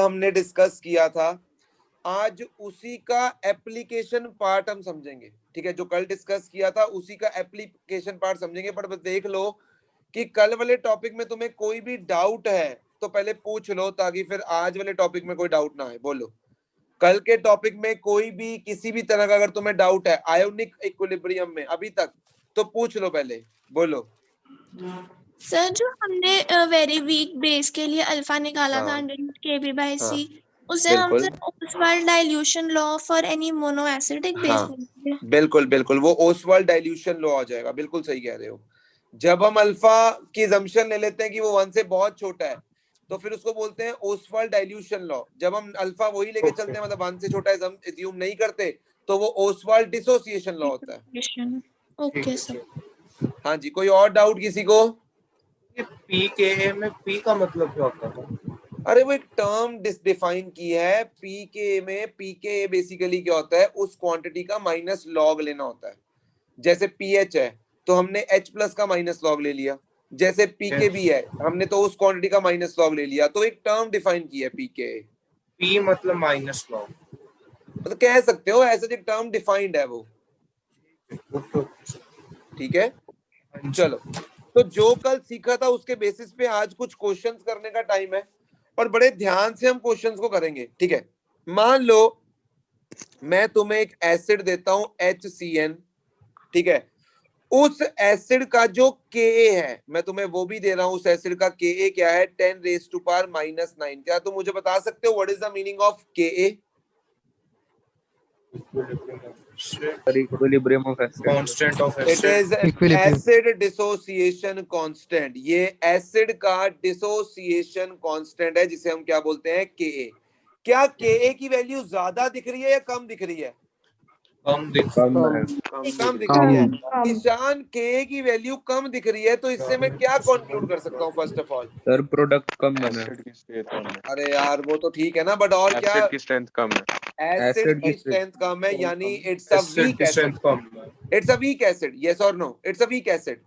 हमने डिस्कस किया था, आज उसी का एप्लीकेशन पार्ट हम समझेंगे। ठीक है, जो कल डिस्कस किया था उसी का एप्लीकेशन पार्ट समझेंगे। पर बस देख लो कि कल वाले टॉपिक में तुम्हें कोई भी डाउट है तो पहले पूछ लो, ताकि फिर आज वाले टॉपिक में कोई डाउट ना आए। बोलो, कल के टॉपिक में कोई भी किसी भी तरह का अगर तुम्हें डाउट है आयोनिक इक्विलिब्रियम में अभी तक, तो पूछ लो पहले। बोलो सर, जो हमने वेरी वीक बेस के लिए अल्फा निकाला था हाँ 100 kb/c, हाँ उसे हम बिल्कुल sir Ostwald dilution law for any monoacidic base हाँ बोलेंगे। बिल्कुल बिल्कुल, वो ओसवाल्ड डाइल्यूशन लॉ आ जाएगा। बिल्कुल सही कह रहे हो। जब हम अल्फा की assumption ले लेते हैं कि वो 1 से बहुत छोटा है, तो फिर उसको बोलते हैं ओसवाल्ड डाइल्यूशन लॉ। जब हम अल्फा वही लेके चलते हैं, मतलब 1 से छोटा एज्यूम नहीं करते, तो वो ओसवाल्ड डिसोसिएशन लॉ होता है। Okay sir. हाँ जी, कोई और डाउट किसी को? पी के ए में पी का मतलब क्या होता है? अरे वो एक टर्म डिफाइन की है पीके में। पीके बेसिकली क्या होता है, उस क्वांटिटी का माइनस लॉग लेना होता है। जैसे पीएच है तो हमने H प्लस का माइनस लॉग ले लिया, जैसे पीके भी है हमने तो उस क्वांटिटी का माइनस लॉग ले लिया। तो एक टर्म डिफाइन की है पीके। पी मतलब माइनस लॉग, मतलब कह सकते हो ऐसा, एक टर्म डिफाइंड है वो। ठीक है, चलो। तो जो कल सीखा था उसके बेसिस पे आज कुछ क्वेश्चंस करने का टाइम है, और बड़े ध्यान से हम क्वेश्चंस को करेंगे। ठीक है, मान लो मैं तुम्हें एक एसिड देता हूं HCN। ठीक है, उस एसिड का जो Ka है मैं तुम्हें वो भी दे रहा हूं। उस एसिड का Ka क्या है, 10⁻⁹ क्या तुम मुझे बता सकते हो what is the meaning of Ka? Equilibrium of acid, constant of it is Equilibrium. Acid dissociation constant. ये एसिड का डिसोसिएशन कांस्टेंट है, जिसे हम क्या बोलते हैं, Ka। क्या Ka की वैल्यू ज्यादा दिख रही है या कम दिख रही है? कम कम दिख रही है। निशान Ka की वैल्यू कम दिख रही है, तो इससे मैं क्या कंक्लूड कर सकता हूँ? First of all sir product कम बना है। एसिड की स्ट्रेंथ कम है, अरे यार वो तो ठीक है ना, बट और क्या? एसिड की स्ट्रेंथ कम है, एसिड की स्ट्रेंथ कम है, यानी it's a weak acid. It's a weak acid, yes और no? It's a weak acid.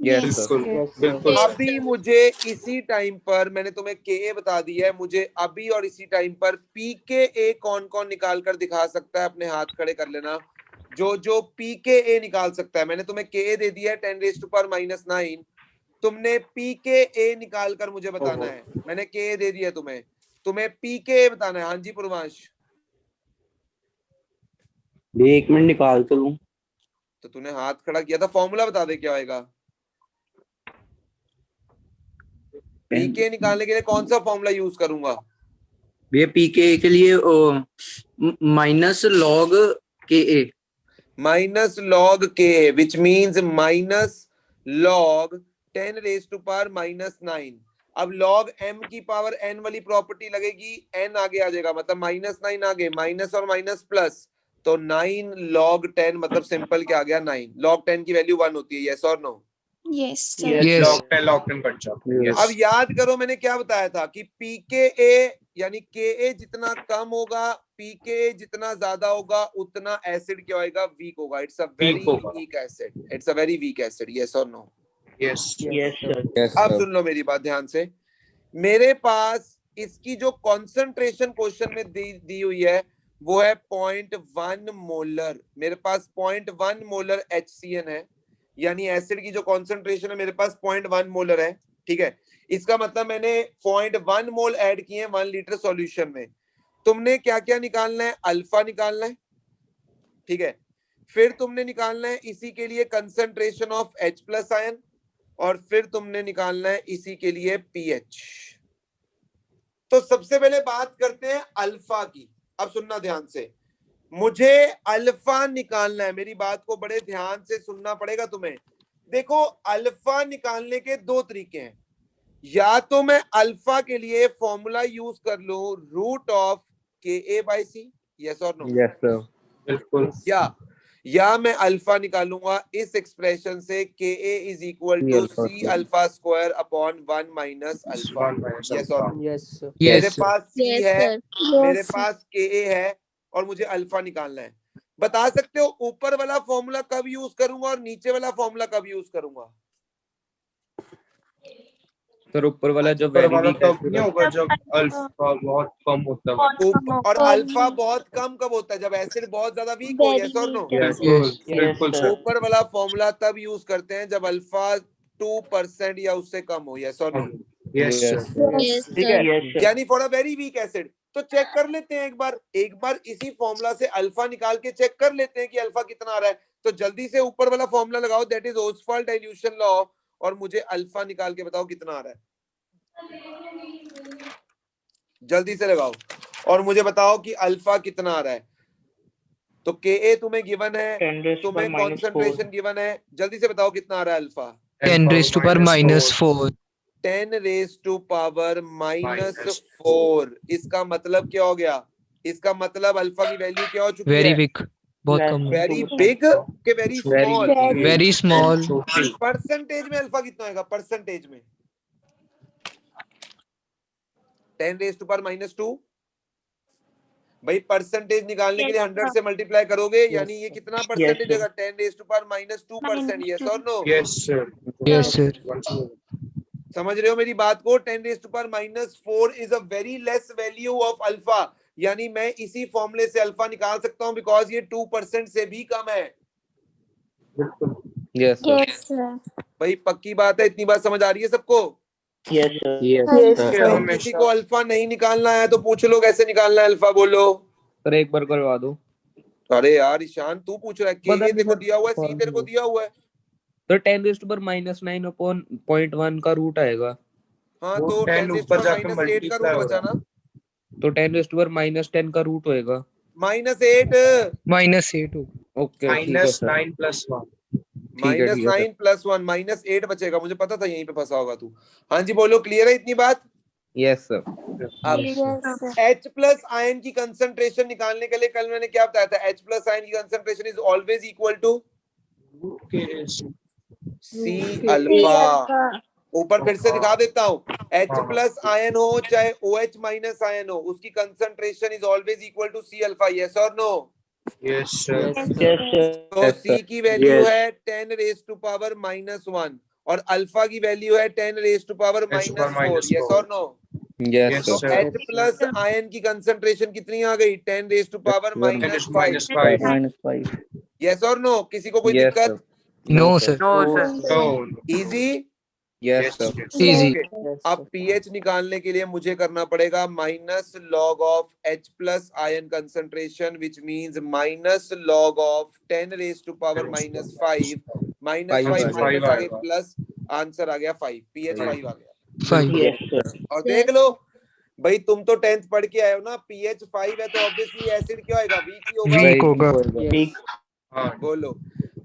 Yes sir, बिल्कुल अभी मुझे इसी टाइम पर, मैंने तुम्हें Ka बता दिया है, मुझे अभी और इसी टाइम पर pKa कौन कौन निकाल कर दिखा सकता है? अपने हाथ खड़े कर लेना जो जो pKa निकाल सकता है। मैंने तुम्हें Ka दे दिया है 10⁻⁹। तुमने pKa निकाल कर मुझे बताना है। मैंने Ka दे दिया तुम्हें, तुम्हें pKa बताना है। हाँ जी पूर्वांश। एक मिनट निकाल तो लूं। तो तूने हाथ खड़ा किया था, फॉर्मूला बता दे क्या होएगा। पीके निकालने के लिए कौन सा फॉर्मूला यूज करूंगा? ये पीके के लिए माइनस लॉग के ए, माइनस लॉग के, विच मीन्स माइनस लॉग 10⁻⁹। अब लॉग m की पावर n वाली प्रॉपर्टी लगेगी, n आगे आ जाएगा, मतलब -9 आगे, माइनस और माइनस प्लस, तो 9 log 10, मतलब सिंपल क्या आ गया, 9 log 10 की वैल्यू 1 होती है। यस और no? Yes sir. Yes. Log 10 cut जाता है। अब याद करो मैंने क्या बताया था कि pKa यानी Ka जितना कम होगा, pKa जितना ज्यादा होगा, उतना एसिड क्या होगा, वीक होगा। It's a very weak acid, it's a very weak acid. Yes और नो? यस यस अब सर। सुन लो मेरी बात ध्यान से। मेरे पास इसकी जो कॉन्सेंट्रेशन क्वेश्चन में दी हुई है वो है 0.1 मोलर। मेरे पास 0.1 मोलर HCN है, यानी एसिड की जो कॉन्सेंट्रेशन है मेरे पास 0.1 मोलर है। ठीक है, इसका मतलब मैंने 0.1 मोल ऐड किए हैं 1 लीटर सॉल्यूशन में। तुमने क्या क्या निकालना है? अल्फा निकालना है। ठीक है, फिर तुमने निकालना है इसी के लिए concentration of H plus ion, और फिर तुमने निकालना है इसी के लिए पीएच। तो सबसे पहले बात करते हैं अल्फा की। अब सुनना ध्यान से, मुझे अल्फा निकालना है। मेरी बात को बड़े ध्यान से सुनना पड़ेगा तुम्हें। देखो, अल्फा निकालने के दो तरीके हैं। या तो मैं अल्फा के लिए फॉर्मूला यूज कर लूं √Ka/C, यस और नो? यस सर, बिल्कुल। या मैं अल्फा निकालूंगा इस एक्सप्रेशन से Ka = C alpha square upon 1 minus alpha. Yes और नो? Yes. मेरे Yes. पास C यस है, सर। मेरे पास Ka है, और मुझे अल्फा निकालना है। बता सकते हो ऊपर वाला फॉर्मूला कब यूज करूंगा और नीचे वाला फॉर्मूला कब यूज करूंगा? सर ऊपर वाला जो ऊपर वेरी वाला वीक तब नहीं होगा जब अल्फा अल्फा बहुत कम होता है। और अल्फा बहुत कम कब होता है? जब एसिड बहुत ज्यादा वीक हो, यस और नो? बिल्कुल सर। ऊपर वाला फॉर्मूला तब यूज करते हैं जब अल्फा 2% या उससे कम हो, यस और नो? Yes sir. यस ठीक है, सर यानी for a very weak acid. तो चेक कर लेते हैं एक बार इसी फॉर्मूला से अल्फा निकाल के चेक कर लेते हैं कि अल्फा कितना आ रहा है। तो जल्दी से ऊपर वाला फॉर्मूला लगाओ, that is Oswald dilution law, और मुझे अल्फा निकाल के बताओ कितना आ रहा है। जल्दी से लगाओ और मुझे बताओ कि अल्फा कितना आ रहा है। तो Ka तुम्हें गिवन है, तुम्हें कॉन्सेंट्रेशन गिवन है, जल्दी से बताओ कितना आ रहा है alpha. 10 raised to power -4. 10 raise to power -4। इसका मतलब क्या हो गया? इसका मतलब अल्फा की वैल्यू क्या हो चुकी Very है? weak. बहुत कम. वेरी बिग के very small? Very small. Percentage में अल्फा कितना होगा परसेंटेज में? 10 रेज टू पावर -2। भाई परसेंटेज निकालने के लिए 100 से मल्टीप्लाई करोगे, यानी ये कितना परसेंटेज होगा? 10 रेज टू पावर -2%, यस और no? Yes sir. Yes sir. समझ रहे हो मेरी बात को? 10 raise to power -4 is a very less value of alpha, यानी मैं इसी फॉर्मूले से अल्फा निकाल सकता हूं बिकॉज ये 2% से भी कम है। Yes sir. भाई पक्की बात है, इतनी बात समझ आ रही है सबको? यस तो किसी को अल्फा नहीं निकालना है तो पूछ लो कैसे निकालना है अल्फा, बोलो। सर एक बार करवा दो। अरे यार ईशान तू पूछ रहा है, के बता तेरे को दो। दिया हुआ है, सी तेरे को दिया हुआ है। तो 10 रेज़ टू पावर -9 अपॉन 0.1 का रूट आएगा। हाँ वो तो 10 10 रेज ऊपर टू जाके पावर -8 का multiply रूट होगा। बचा ना? तो 10 रेज़ टू पावर -10 का रूट होएगा। -8 -8 होगा. ओके ठीक है -9 सर। + 1। ठीक है -9 + 1 -8 बचेगा। मुझे पता था यहीं पे फंसा होगा तू। हाँ जी बोलो, क्लियर है इतनी बात? Yes sir. अब H प्लस आयन की कंसंट्रेशन निकालने के लिए कल मैंने क्या बताया था? H प्लस आयन की concentration is always equal to C alpha. ऊपर फिर से दिखा देता हूँ, H प्लस आयन हो चाहे OH माइनस आयन हो, उसकी concentration is always equal to C alpha, yes और नो? Yes sir. तो C की वैल्यू है 10 रेज टू पावर -1 और अल्फा की वैल्यू है 10 रेज टू पावर -4, यस और नो? यस तो सर। H प्लस आयन की कंसंट्रेशन कितनी आ गई? 10 रेज टू पावर -5, -5। यस और नो? किसी को कोई Yes, दिक्कत? No sir. Easy? Yes sir. Easy. अब pH निकालने के लिए मुझे करना पड़ेगा -log of H plus ion concentration, which means -log of 10 raise to power -5 -5 minus आ गई प्लस, आंसर आ गया 5, pH 5 आ गया। 5. और देख लो भाई, तुम तो 10th पढ़ के आए हो ना, pH 5 है तो ऑब्वियसली एसिड क्या होगा? वीक ही होगा। Weak होगा. बोलो,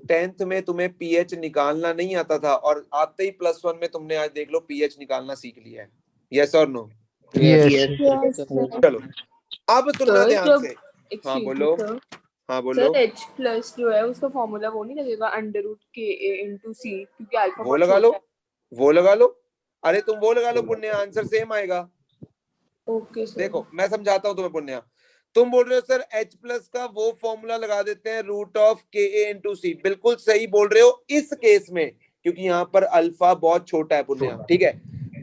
10th में तुम्हें pH निकालना नहीं आता था और आते ही +1 में तुमने आज देख लो pH निकालना सीख लिया है, यस और नो? Yes. चलो अब सुनना ध्यान से। हाँ बोलो, हाँ बोलो। सर H प्लस जो है उसका फॉर्मूला वो नहीं लगेगा √Ka/C, क्योंकि अल्फा वो लगा लो, वो लगा लो। अरे तुम वो लगा लो पुण्य, आंसर सेम आएगा। Okay sir. देखो मैं समझाता हूँ तुम्हें पुण्य। तुम बोल रहे हो सर H प्लस का वो फॉर्मूला लगा देते हैं √Ka/C। बिल्कुल सही बोल रहे हो इस केस में, क्योंकि यहाँ पर अल्फा बहुत छोटा है पुण्य, ठीक है।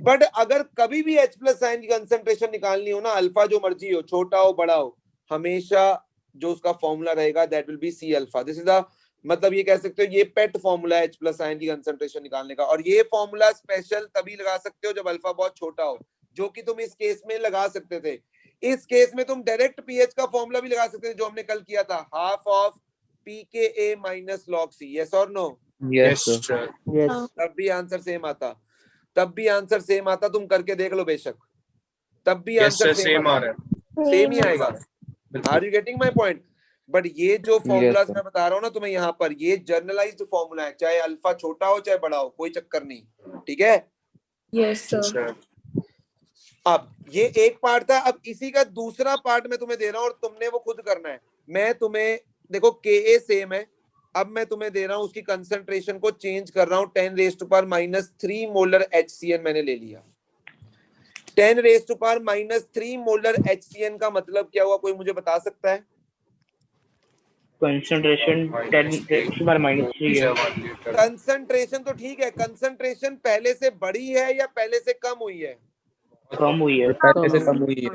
बट अगर कभी भी H प्लस आयन की कंसंट्रेशन निकालनी हो ना, अल्फा जो मर्जी हो, छोटा हो बड़ा हो, हमेशा जो उसका फॉर्मूला रहेगा that will be C alpha. This is the, मतलब ये कह सकते हो ये पेट फॉर्मूला है H प्लस आयन की कंसंट्रेशन निकालने का। और ये फॉर्मूला स्पेशल तभी लगा सकते हो जब अल्फा बहुत छोटा हो, जो कि तुम इस केस में लगा सकते थे। इस केस में तुम डायरेक्ट pH का फॉर्मूला भी लगा सकते थे, जो हमने कल किया था, half of pKa minus log C, yes और नो? Yes sir. तब भी आंसर सेम आता, तब भी आंसर सेम आता। तुम करके देख लो बेशक, तब भी आंसर सेम आ रहा है, सेम ही आएगा। Are you getting my point? But ये जो फॉर्मूलाज मैं बता रहा हूँ ना तुम्हें यहाँ पर, ये जर्नलाइज्ड फॉर्मूला है, चाहे अल्फा छोटा हो चाहे बड़ा हो, कोई चक्कर नहीं, ठीक है? Yes sir. अब ये एक पार्ट था, अब इसी का दूसरा पार्ट मैं तुम्हें दे रहा हूँ और तुमने वो खुद करना है। मैं तुम्हें, देखो Ka सेम है, अब मैं तुम्हें दे रहा हूँ उसकी कंसंट्रेशन को चेंज कर रहा हूँ। 10 raise to power -3 molar HCN मैंने ले लिया। 10 raise to power -3 molar HCN का मतलब क्या हुआ, कोई मुझे बता सकता है? कंसंट्रेशन 10⁻³ है। 1 लीटर। कंसंट्रेशन तो ठीक है, कंसंट्रेशन पहले से बड़ी है या पहले से कम हुई है? कम हुई है। पहले से कम हुई है।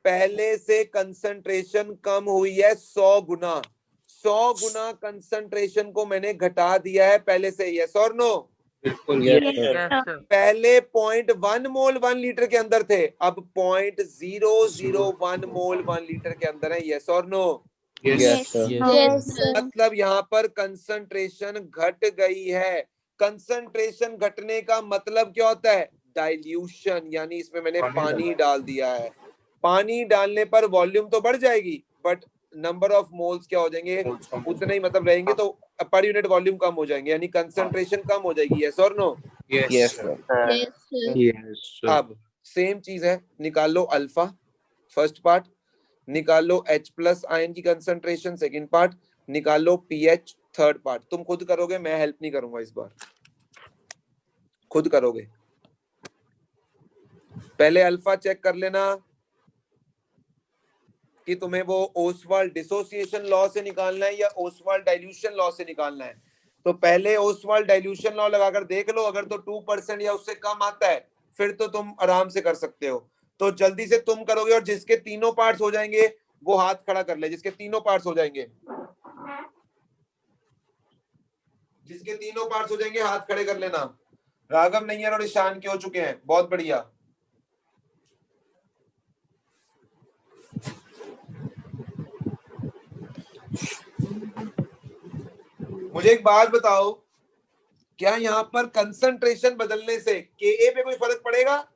पहले से कंसंट्रेशन कम हुई है 100 गुना। 100 गुना कंसंट्रेशन को मैंने घटा दिया है पहले से। यस और नो? बिल्कुल Yes, sir. पहले 0.1 मोल 1 लीटर के अंदर थे, अब 0.001 मोल 1 लीटर के अंदर है। यस और नो? Yes, sir. मतलब यहाँ पर कंसंट्रेशन घट गई है। कंसंट्रेशन घटने का मतलब क्या होता है? डाइल्यूशन, यानी इसमें मैंने पानी डाल दिया है। पानी डालने पर वॉल्यूम तो बढ़ जाएगी, बट नंबर ऑफ मोल्स क्या हो जाएंगे? उतने ही मतलब रहेंगे, तो पर यूनिट वॉल्यूम कम हो जाएंगे, यानी कंसंट्रेशन कम हो जाएगी। यस और नो? यस Yes, अब सेम चीज है, निकाल लो अल्फा फर्स्ट पार्ट, निकाल लो H प्लस आयन की कंसंट्रेशन सेकंड पार्ट, निकाल लो pH थर्ड पार्ट। तुम खुद करोगे, मैं हेल्प नहीं करूंगा इस बार, खुद करोगे। पहले अल्फा चेक कर लेना कि तुम्हें वो ओसवाल्ड डिसोसिएशन लॉ से निकालना है या ओसवाल्ड डाइल्यूशन लॉ से निकालना है। तो पहले ओसवाल्ड डाइल्यूशन लॉ लगाकर देख लो, अगर तो 2% या उससे कम आता है फिर तो तुम आराम से कर सकते हो। तो जल्दी से तुम करोगे, और जिसके तीनों पार्ट्स हो जाएंगे वो हाथ खड़ा कर ले। जिसके तीनों पार्ट्स हो जाएंगे, जिसके तीनों पार्ट्स हो जाएंगे हाथ खड़े कर लेना। राघव, नैयर और ईशान के हो चुके हैं, बहुत बढ़िया। मुझे एक बात बताओ, क्या यहाँ पर कंसंट्रेशन बदलने से Ka पे कोई फर्क पड़ेगा?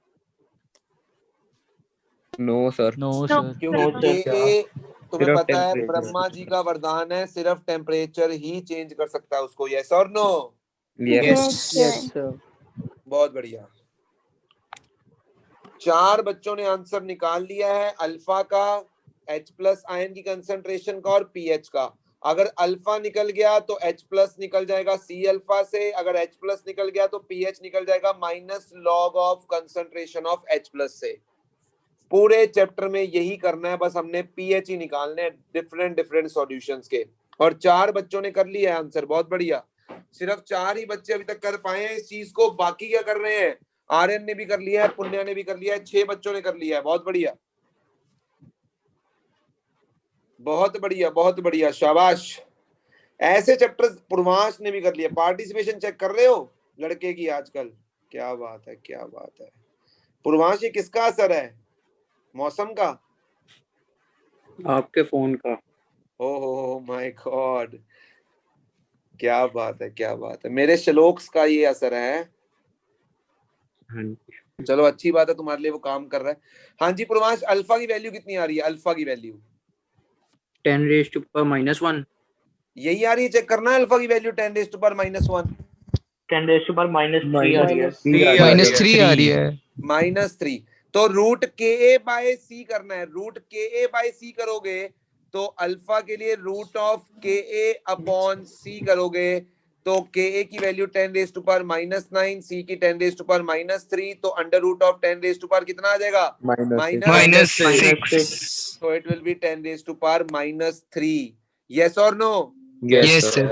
No, sir. क्योंकि Ka तुम्हें सिर्फ पता है temperature। ब्रह्मा जी का वरदान है, सिर्फ टेम्परेचर ही चेंज कर सकता है उसको। यस और नो? Yes. बहुत बढ़िया। 4 बच्चों ने आंसर निकाल लिया है, अल्फा का, H प्लस आयन की कंसंट्रेशन का और pH का। अगर अल्फा निकल गया तो H प्लस निकल जाएगा C अल्फा से, अगर H प्लस निकल गया तो pH निकल जाएगा minus log of concentration of H plus से। पूरे चैप्टर में यही करना है, बस हमने pH ही निकालने हैं डिफरेंट सॉल्यूशंस के। और 4 बच्चों ने कर लिया है आंसर, बहुत बढ़िया। सिर्फ 4 ही बच्चे अभी तक कर पाए हैं इस चीज को, बाकी क्या कर रहे हैं? आर्यन ने भी कर लिया है, पुण्या ने भी कर लिया है, 6 बच्चों ने कर लिया है, बहुत बढ़िया, बहुत बढ़िया, बहुत बढ़िया, शाबाश। ऐसे चैप्टर पूर्वांश ने भी कर लिया। पार्टिसिपेशन चेक कर रहे हो लड़के की आजकल? क्या बात है, क्या बात है। पूर्वांश, ये किसका असर है? मौसम का? आपके फोन का। ओह माय गॉड, क्या बात है, क्या बात है। मेरे श्लोक्स का ये असर है। चलो अच्छी बात है, तुम्हारे लिए वो काम कर रहा है। हाँ जी पूर्वांश, अल्फा की वैल्यू कितनी आ रही है? अल्फा की वैल्यू 10⁻⁻⁻1। यही आ रही है, चेक करना है अल्फा की वैल्यू 10⁻⁻1। 10⁻³ आ रही है। -3 आ रही है। -3। तो रूट Ka/C करना है। रूट Ka/C करोगे तो अल्फा के लिए रूट ऑफ Ka/C करोगे तो Ka की वैल्यू 10⁻⁻9, C की 10⁻⁻3, तो अंडर रूट ऑफ 10⁻⁻ कितना आ जाएगा? -6। तो इट विल बी 10⁻⁻3। यस और नो? Yes, sir.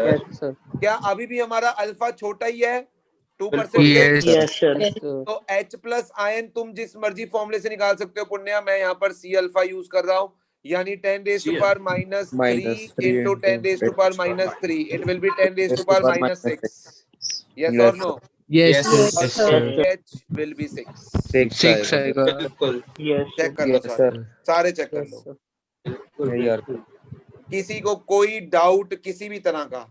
क्या अभी भी हमारा अल्फा छोटा ही है 2%? Yes, sir. तो H प्लस आयन तुम जिस मर्जी फॉर्मूले से निकाल सकते हो पुण्या, मैं यहाँ पर C अल्फा यूज कर रहा हूँ, यानी 10⁻⁻3 into 10⁻⁻3, it will B 10⁻⁻6। Yes और no? Yes, sir. H will be 6। 6 आएगा। बिल्कुल। चेक कर लो सारे चेक कर लो। यार किसी को कोई डाउट किसी भी तरह का?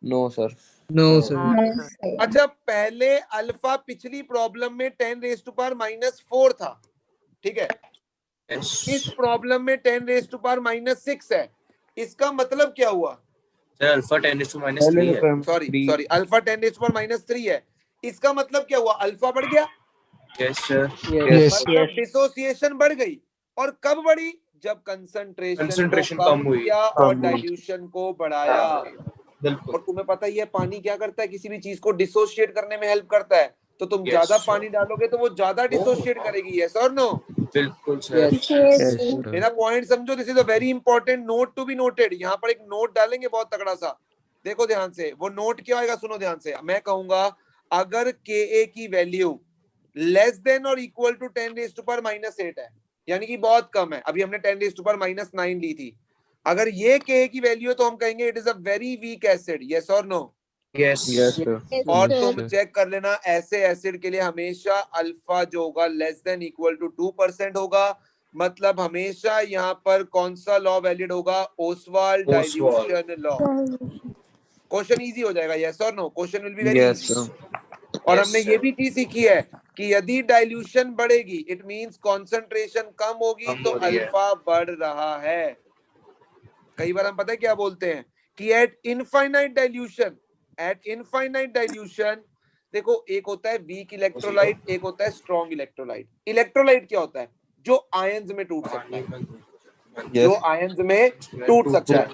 No, sir. No, sir. अच्छा, पहले अल्फा पिछली प्रॉब्लम में 10⁻⁻4 था, ठीक है? इस प्रॉब्लम में 10⁻⁻6 है। इसका मतलब क्या हुआ? सर अल्फा 10⁻³ है। सॉरी, अल्फा 10⁻³ है। इसका मतलब क्या हुआ? अल्फा बढ़ गया। Yes sir. Yes. मतलब डिसोसिएशन बढ़ गई। और कब बढ़ी? जब कंसंट्रेशन कम हुई। किया और डाइल्यूशन को बढ़ाया। बिल्कुल। और तुम्हें पता ही है पानी क्या करता है, किसी भी चीज को डिसोशिएट करने में हेल्प करता है। तो तुम ज्यादा पानी डालोगे तो वो ज्यादा डिसोशिएट करेगी। यस और नो? बिल्कुल सर। Yes. मेरा पॉइंट समझो, this is a very important note to be noted. यहाँ पर एक नोट डालेंगे बहुत तगड़ा सा, देखो ध्यान से। वो नोट क्या आएगा, सुनो ध्यान से। मैं कहूंगा अगर Ka की वैल्यू लेस देन और इक्वल टू 10⁻⁻8 है, यानी कि बहुत कम है, अभी हमने 10⁻⁹ ली थी, अगर ये Ka की वैल्यू है तो हम कहेंगे it is a very weak acid. Yes और नो? Yes yes sir. और Yes, तुम चेक कर लेना, ऐसे एसिड के लिए हमेशा अल्फा जो होगा लेस देन इक्वल टू 2% होगा। मतलब हमेशा यहाँ पर कौन सा लॉ वैलिड होगा? Ostwald Ostwald. Dilution law. Question easy हो जाएगा। यस और no? Question will be very yes easy. Sir. और Yes, हमने sir. ये भी चीज सीखी है कि यदि डाइल्यूशन बढ़ेगी इट मींस कंसंट्रेशन कम होगी, कम तो हो रही है। अल्फा बढ़ रहा है। कई बार हम पता है क्या बोलते हैं कि एट इनफाइनाइट डाइल्यूशन, देखो एक होता है वीक इलेक्ट्रोलाइट, एक होता है स्ट्रॉन्ग इलेक्ट्रोलाइट। इलेक्ट्रोलाइट क्या होता है? जो आयंस में टूट सकता है, जो आयंस में टूट सकता है।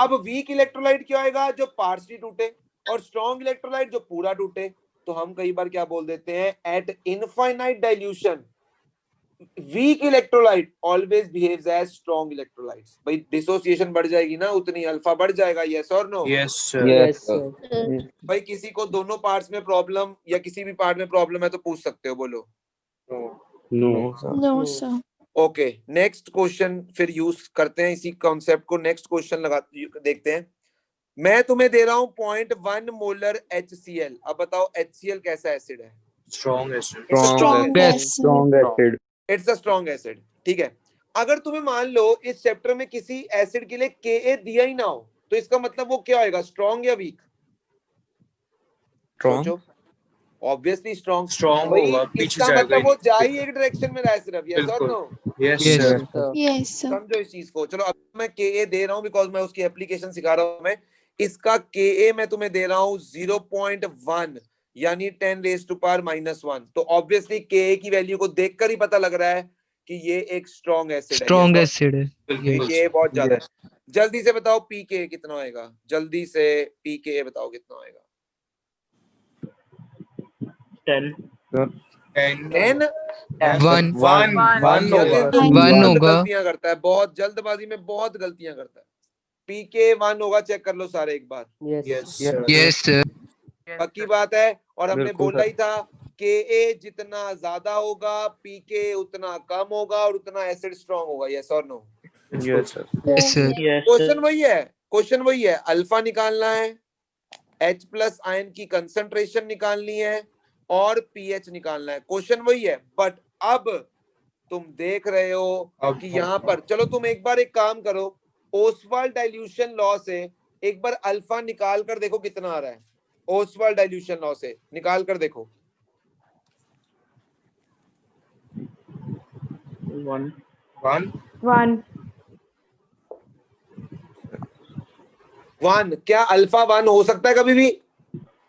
अब वीक इलेक्ट्रोलाइट क्या आएगा? जो पार्शियली टूटे, और स्ट्रॉन्ग इलेक्ट्रोलाइट जो पूरा टूटे। तो हम कई बार क्या बोल देते हैं, at infinite dilution weak electrolyte always behaves as strong electrolytes. भाई डिसोसिएशन बढ़ जाएगी ना, उतनी अल्फा बढ़ जाएगा। यस और no? Yes sir. Yes sir. भाई किसी को दोनों पार्ट्स में प्रॉब्लम या किसी भी पार्ट में प्रॉब्लम है तो पूछ सकते हो, बोलो। No sir. No, sir. Okay, next question फिर यूज करते हैं इसी कॉन्सेप्ट को। नेक्स्ट क्वेश्चन लगा देखते हैं। मैं तुम्हें दे रहा हूं 0.1 मोलर HCl। अब बताओ HCl कैसा एसिड है? Strong acid. Strong acid. Strong acid. It's a strong acid. ठीक है, अगर तुम्हें मान लो इस चैप्टर में किसी एसिड के लिए Ka दिया ही ना हो, तो इसका मतलब वो क्या होएगा, स्ट्रॉन्ग या वीक? सोचो। Obviously strong. स्ट्रॉन्ग भाई होगा, पीछे इसका जाएगा मतलब ही वो नहीं। जा ही एक डायरेक्शन में रहा है सिर्फ। यस और बिल्कुल। नो? यस Yes, सर। sir. Yes, sir. समझो इस चीज को। चलो अब मैं Ka दे रहा हूं बिकॉज मैं उसकी एप्लीकेशन सिखा रहा हूं। मैं इसका Ka मैं तुम्हें दे रहा हूं 0.1 यानी 10⁻⁻1। तो ऑब्वियसली Ka की वैल्यू को देखकर ही पता लग रहा है कि ये एक स्ट्रॉन्ग एसिड है। Strong acid है। बिल्कुल ये सर। बहुत ज्यादा है। जल्दी से बताओ Pk कितना होएगा? जल्दी से Pk बताओ कितना होएगा? 10 10 One. वन होगा। One बहुत होगा। गलतियां करता है, बहुत जल्दबाजी में बहुत गलतियां करता है। Pk 1 होगा, चेक कर लो सारे एक बार। Yes sir. Yes, sir. पक्की बात है। और हमने बिल्कुल बोला सर। ही था Ka जितना ज्यादा होगा Pk उतना कम होगा और उतना एसिड स्ट्रॉन्ग होगा। यस और no? Yes sir. Yes, sir. Question वही है, क्वेश्चन वही है। अल्फा निकालना है, H+ आयन की कंसंट्रेशन निकालनी है और pH निकालना है। क्वेश्चन वही है। बट अब तुम देख रहे हो कि यहाँ पर, चलो तुम एक बार एक काम करो, ओसवाल्ड डाइल्यूशन लॉ से एक बार अल्फा निकाल कर देखो कितना आ रहा है। ओसवाल्ड डाइल्यूशन लॉ से निकाल कर देखो। 1 क्या अल्फा 1 हो सकता है कभी भी?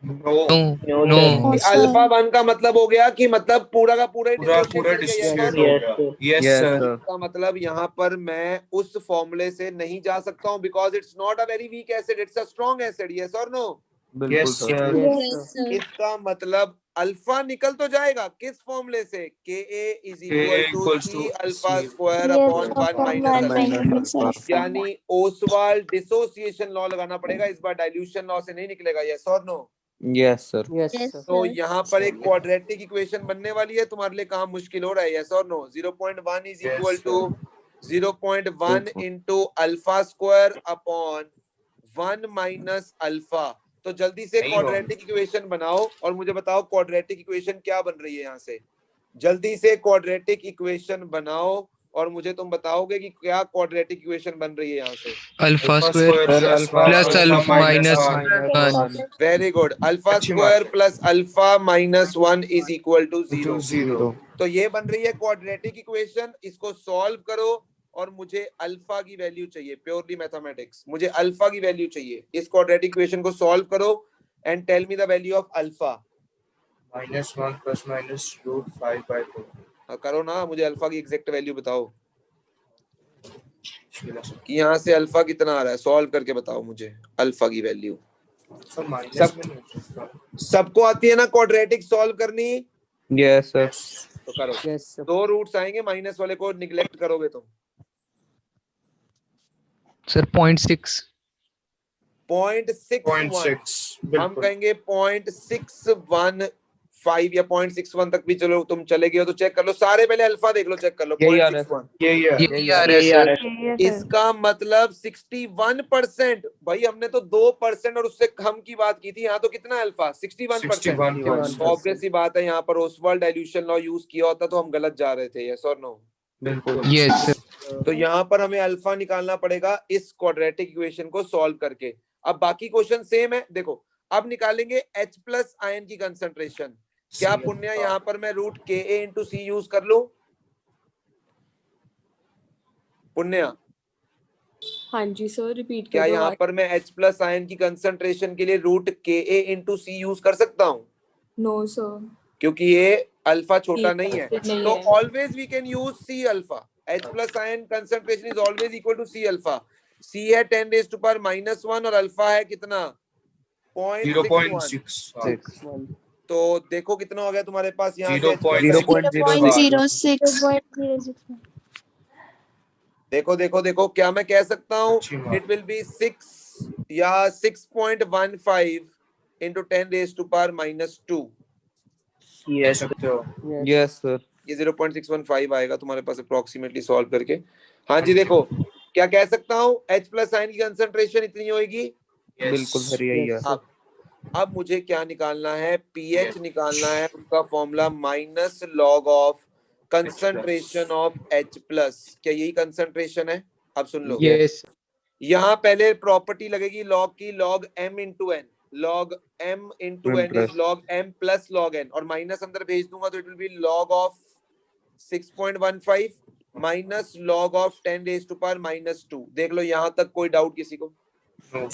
No. No. No. No, sir. Alpha 1 का मतलब हो गया कि मतलब पूरा का पूरा पूरा डिसोसिएट हो गया। Yes yes sir. सर। इसका मतलब यहाँ पर मैं उस फॉर्मूले से नहीं जा सकता हूँ because it's not a very weak acid, it's a strong acid. Yes और नो? बिल्कुल yes sir. Sir. Yes, sir. इसका मतलब अल्फा निकल तो जाएगा किस फॉर्मूले से? Ka is equal to equals C to alpha C square Yes, upon 1 upon minus one alpha। minus alpha. यानी ओसवाल्ड डिसोसिएशन लॉ लगाना पड़ेगा इस बार, डाइल्यूशन लॉ से नहीं निकलेगा। यस और नो? Yes sir. Yes, तो sir. यहाँ पर एक क्वाड्रेटिक इक्वेशन बनने वाली है, तुम्हारे लिए काम मुश्किल हो रहा है। यस और no? 0.1 is equal Yes, to 0.1 into alpha square upon 1 minus alpha। तो जल्दी से नहीं क्वाड्रेटिक इक्वेशन बनाओ और मुझे बताओ क्वाड्रेटिक इक्वेशन क्या बन रही है यहाँ से। जल्दी से क्वाड्रेटिक इक्वेशन बनाओ और मुझे तुम बताओगे कि क्या क्वाड्रेटिक इक्वेशन बन रही है यहाँ से। Alpha square plus alpha minus 1. Very good. Alpha अच्छी स्क्वायर बात है। Plus alpha minus 1 is equal to 0। Zero. तो ये बन रही है क्वाड्रेटिक इक्वेशन। इसको सॉल्व करो और मुझे अल्फा की वैल्यू चाहिए। प्योरली मैथमेटिक्स, मुझे अल्फा की वैल्यू चाहिए। इस क्वाड्रेटिक इक्वेशन को सॉल्व करो and tell me the value of alpha. -1 ± √5/2। करो ना, मुझे अल्फा की एग्जैक्ट वैल्यू बताओ कि यहाँ से अल्फा कितना आ रहा है। सॉल्व करके बताओ मुझे अल्फा की वैल्यू। सबको आती है ना क्वाड्रेटिक सॉल्व करनी? Yes sir. तो करो। Yes sir. 2 रूट्स आएंगे, माइनस वाले को निगलेक्ट करोगे तुम। सर 0.6 0.61 हम बिल्कुल कहेंगे 0.615 या 0.61 तक भी चलो तुम चले गए हो तो चेक कर लो, सारे पहले अल्फा देख लो, चेक कर लो। यही आ रहा है 0.61 यही है यही आ रहा है सर। इसका मतलब 61%। भाई हमने तो 2% और उससे कम की बात की थी, यहाँ तो कितना अल्फा 61%। 61%। तो ऑब्वियस सी बात है यहाँ पर ओसवाल्ड डाइल्यूशन लॉ यूज किया होता तो हम गलत जा रहे थे, यस और नो। बिल्कुल यस सर। तो यहाँ पर हमें अल्फा निकालना पड़ेगा इस क्वाड्रेटिक इक्वेशन को सॉल्व करके। अब बाकी क्वेश्चन सेम है, देखो अब निकालेंगे H प्लस आयन की कंसंट्रेशन। क्या पुण्य यहाँ पर मैं रूट Ka इंटू सी यूज कर लूं? पुण्य हाँ जी सर, रिपीट क्या कर दो। यहाँ पर मैं H प्लस आयन की कंसंट्रेशन के लिए रूट Ka इंटू सी यूज कर सकता हूँ? नो सर, क्योंकि ये अल्फा छोटा ठीक नहीं है, नहीं तो है। Always we can use C alpha. H plus ion concentration is always equal to C alpha. C है 10 रेज़ टू पावर -1 और अल्फा है कितना 0.61। 0.6 तो देखो कितना हो गया तुम्हारे पास यहाँ से H प्लस 0.06 देखो देखो देखो, क्या मैं कह सकता हूँ अच्छी बात। इट विल बी 6 या 6.15 इंटू 10 रेज़ टू पावर -2। कह सकते हो। Yes sir. ये 0.615 आएगा तुम्हारे पास अप्रोक्सीमेटली सॉल्व करके। हाँ जी देखो, क्या कह सकता हूँ H प्लस आयन की कंसंट्रेशन इतनी होगी। बिल्कुल सर यही है। अब मुझे क्या निकालना है, पीएच निकालना है, उसका formula minus log of concentration of H plus. क्या यही कंसंट्रेशन है? अब सुन लो, यस यहाँ पहले प्रॉपर्टी लगेगी लॉग की, log m into n, log m into M n plus. Is log m plus log n, और माइनस अंदर भेज दूंगा तो it will be log of 6.15 minus log of 10 raise to power -2। देख लो यहाँ तक कोई डाउट किसी को? अब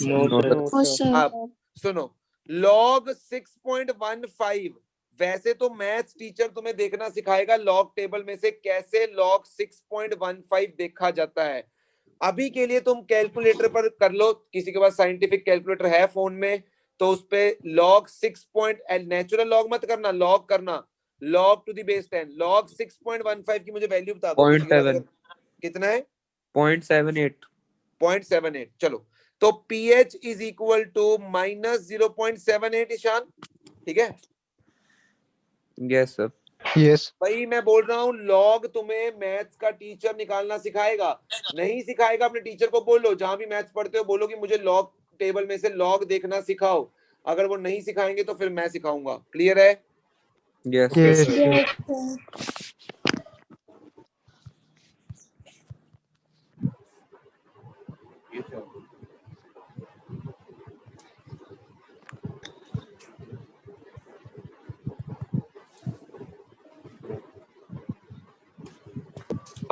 सुनो, लॉग 6.15 वैसे तो मैथ्स टीचर तुम्हें देखना सिखाएगा लॉग टेबल में से कैसे लॉग 6.15 देखा जाता है। अभी के लिए तुम कैलकुलेटर पर कर लो, किसी के पास साइंटिफिक कैलकुलेटर है फोन में तो उस पे लॉग 6 नेचुरल लॉग मत करना, लॉग करना, log to the base 10। Log 6.15 की मुझे वैल्यू बता दो। 0.7 कितना है? 0.78 0.78। चलो, तो pH is equal to -0.78 Ishaan, ठीक है? Yes sir. यस भाई मैं बोल रहा हूँ लॉग तुम्हें मैथ्स का टीचर निकालना सिखाएगा, नहीं सिखाएगा अपने टीचर को बोलो, जहां भी मैथ्स पढ़ते हो बोलो कि मुझे लॉग टेबल में से लॉग देखना सिखाओ। अगर वो नहीं सिखाएंगे तो फिर मैं सिखाऊंगा। क्लियर है? यस यस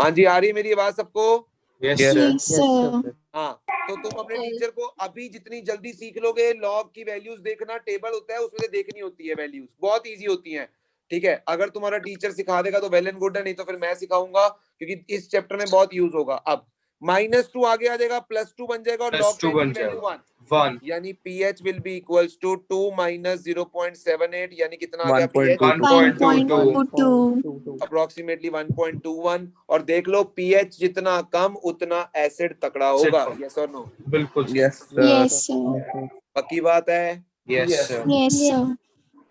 हाँ जी, आ रही है मेरी आवाज सबको? Yes Yes, sir. हाँ, तो तुम अपने टीचर को अभी जितनी जल्दी सीख लोगे, लॉग की वैल्यूज देखना, टेबल होता है उसमें से देखनी होती है वैल्यूज, बहुत इजी होती हैं, ठीक है? अगर तुम्हारा टीचर सिखा देगा तो वेल एंड गुड है, नहीं तो फिर मैं सिखाऊंगा क्योंकि इस चैप्टर में बहुत यूज होगा। अब -2 आगे आ जाएगा, +2 बन जाएगा और लॉग 10 की वैल्यू 1, 1 यानी pH will be equals to 2 - 0.78, यानी कितना आ गया 1.22 1.22. अप्रोक्सीमेटली 1.21। और देख लो pH जितना कम उतना एसिड तकड़ा होगा, यस और नो? बिल्कुल यस Yes, सर। sir. पक्की बात है? Yes Yes, sir.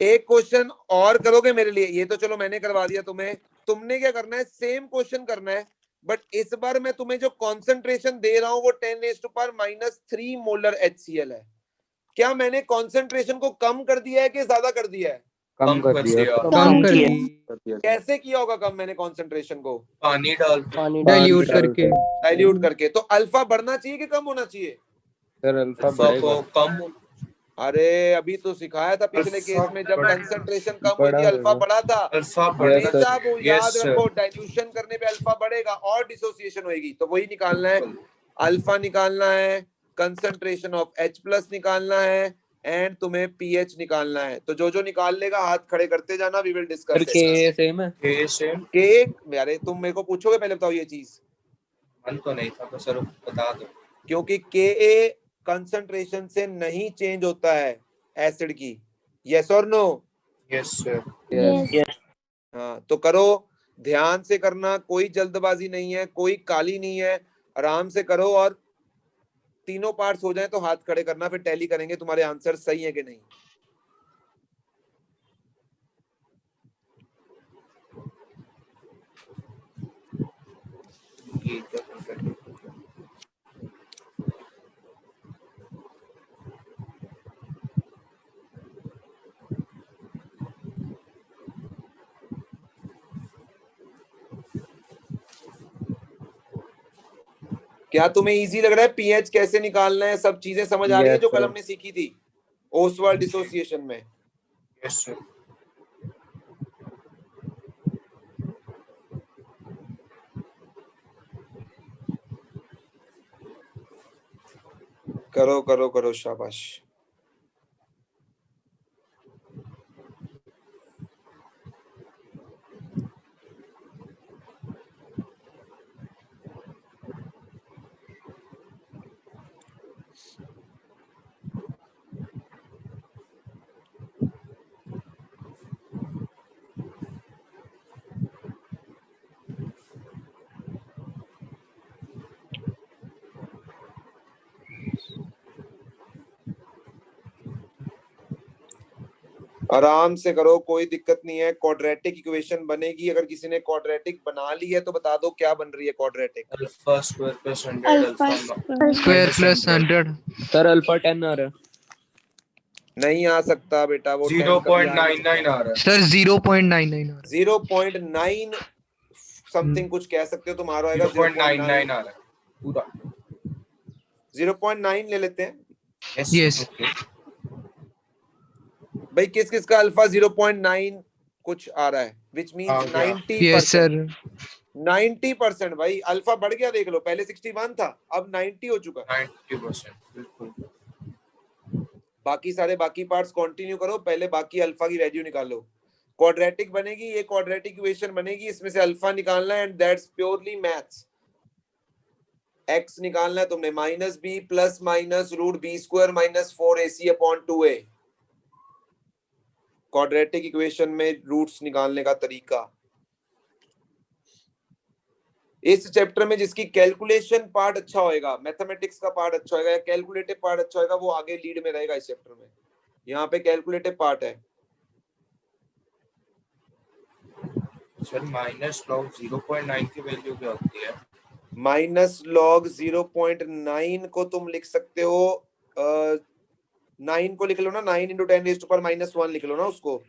एक क्वेश्चन और करोगे मेरे लिए? ये तो चलो मैंने करवा दिया तुम्हें, तुमने क्या करना है, सेम क्वेश्चन करना है, बट इस बार मैं तुम्हें जो कॉन्सेंट्रेशन दे रहा हूं वो 10 raise to power -3 molar HCl है। क्या मैंने कॉन्सेंट्रेशन को कम कर दिया है कि ज्यादा कर दिया है? कम कर दिया। कम कर दी कैसे किया होगा कम मैंने कॉन्सेंट्रेशन को? पानी डाल डाइल्यूट करके डाइल्यूट करके। तो अल्फा बढ़ना चाहिए कि कम होना चाहिए? सर अल्फा अल्फा को बढ़ेगा। कम अरे अभी तो सिखाया था पिछले केस में, जब बढ़ा- कंसंट्रेशन कम हुई थी बढ़ा अल्फा होगा। बढ़ा था। अल्फा हमेशा वो याद Yes, sir. रखो, डाइल्यूशन करने पे अल्फा बढ़ेगा और डिसोसिएशन होगी, तो वही निकालना है। अल्फा निकालना है, कंसंट्रेशन ऑफ H प्लस निकालना है, एंड तुम्हें pH निकालना है। तो जो जो निकाल लेगा हाथ खड़े करते जाना, वी विल सर डिस्कस के सेम है। के सेम के। अरे तुम मेरे को पूछोगे पहले, बताओ ये चीज, मन तो नहीं था, तो सर बता दो। क्योंकि Ka कंसंट्रेशन से नहीं चेंज होता है एसिड की, यस और नो? यस सर यस हाँ तो करो, ध्यान से करना, कोई जल्दबाजी नहीं है, कोई काली नहीं है, आराम से करो और तीनों पार्ट्स हो जाए तो हाथ खड़े करना, फिर टैली करेंगे तुम्हारे आंसर सही है कि नहीं। क्या तुम्हें इजी लग रहा है पीएच कैसे निकालना है, सब चीजें समझ आ रही है Yes, जो कल sir. हमने सीखी थी ओसवाल्ड डिसोसिएशन में? Yes sir. करो करो करो, शाबाश। आराम से करो, कोई दिक्कत नहीं है। क्वाड्रेटिक इक्वेशन बनेगी, अगर किसी ने क्वाड्रेटिक बना ली है तो बता दो क्या बन रही है quadratic. Alpha square plus 100 alpha alpha square plus 100 sir alpha 10 आ रहा है। नहीं आ सकता बेटा, वो 10 कभी आ नहीं 0.99 आ रहा है। सर 0.99 आ रहा 0.9 समथिंग कुछ कह सकते हो तुम, आ रहा होगा 0.99 आ रहा है पूरा। 0.9 ले लेते हैं Yes. भाई। किस किस का अल्फा 0.9 कुछ आ रहा है, विच आ मीन्स गया। 90%। Yes sir. 90% भाई, अल्फा बढ़ गया, देख लो, पहले 61 था अब 90 हो चुका। 90% बिल्कुल। बाकी सारे बाकी पार्ट्स कंटिन्यू करो, पहले बाकी अल्फा की वैल्यू निकालो। क्वाड्रेटिक बनेगी, ये क्वाड्रेटिक इक्वेशन बनेगी, इसमें से अल्फा निकालना है and that's purely maths. X निकालना है तुमने, minus b plus minus root b square minus 4ac upon 2a। Quadratic equation में रूट्स निकालने का तरीका। इस चैप्टर में जिसकी कैलकुलेशन पार्ट अच्छा होएगा, मैथमेटिक्स का पार्ट अच्छा होएगा या कैलकुलेटिव पार्ट अच्छा होएगा, वो आगे लीड में रहेगा इस चैप्टर में। यहाँ पे कैलकुलेटिव पार्ट है। सर माइनस लॉग 0.9 की वैल्यू क्या होती है? माइनस लॉग 0.9 को तुम लिख सकते हो, 9 को लिख लो ना, 9 इंटू 10⁻⁻1 लिख लो ना उसको।